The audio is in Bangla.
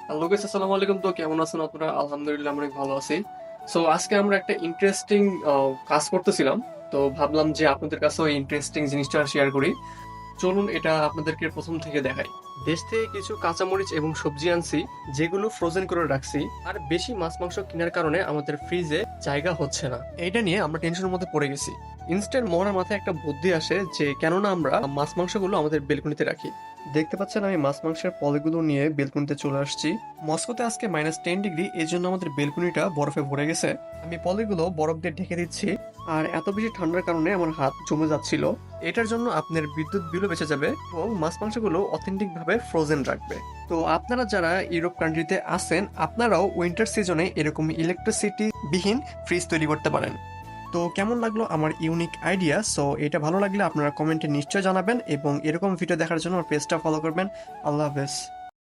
হ্যালো গাইস, আসসালামু আলাইকুম। তো কেমন আছেন আপনারা? আলহামদুলিল্লাহ আমরা অনেক ভালো আছি। সো আজকে আমরা একটা ইন্টারেস্টিং কাজ করতেছিলাম। তো ভাবলাম যে আপনাদের কাছেও এই ইন্টারেস্টিং জিনিসটা শেয়ার করি। চলুন এটা আপনাদেরকে প্রথম থেকে দেখাই। দেশ থেকে কিছু কাঁচামরিচ এবং সবজি আনছি, যেগুলো ফ্রোজেন করে রাখছি। আর বেশি মাছ মাংস কেনার কারণে আমাদের ফ্রিজে জায়গা হচ্ছে না। এইটা নিয়ে আমরা টেনশনের মধ্যে পড়ে গেছি। ইনস্ট্যান্ট মোহনের মাথায় একটা বুদ্ধি আসে যে কেননা আমরা মাছ মাংসগুলো আমাদের বেলকনিতে রাখি। দেখতে পাচ্ছেন আমি মাছ মাংসের পলিগুলো নিয়ে বেলকনিতে চলে আসছি। মস্কোতে আজকে -10 ডিগ্রি, এই জন্য আমাদের বেলকনিটা বরফে ভরে গেছে। আমি পলিগুলো বরফ দিয়ে ঢেকে দিচ্ছি। আর এত বেশি ঠান্ডার কারণে আমার হাত জমে যাচ্ছিল। এটার জন্য আপনার বিদ্যুৎ বিলও বেঁচে যাবে এবং মাছ মাংসগুলো অথেন্টিক ভাবে ফ্রোজেন রাখবে। তো আপনারা যারা ইউরোপ কান্ট্রিতে আছেন, আপনারাও উইন্টার সিজনে এরকম ইলেকট্রিসিটি বিহীন ফ্রিজ তৈরি করতে পারেন। তো কেমন লাগলো আমার ইউনিক আইডিয়া? সো এটা ভালো লাগলে আপনারা কমেন্টে নিশ্চয় জানাবেন এবং এরকম ভিডিও দেখার জন্য আমার পেজটা ফলো করবেন। আল্লাহ হাফেজ।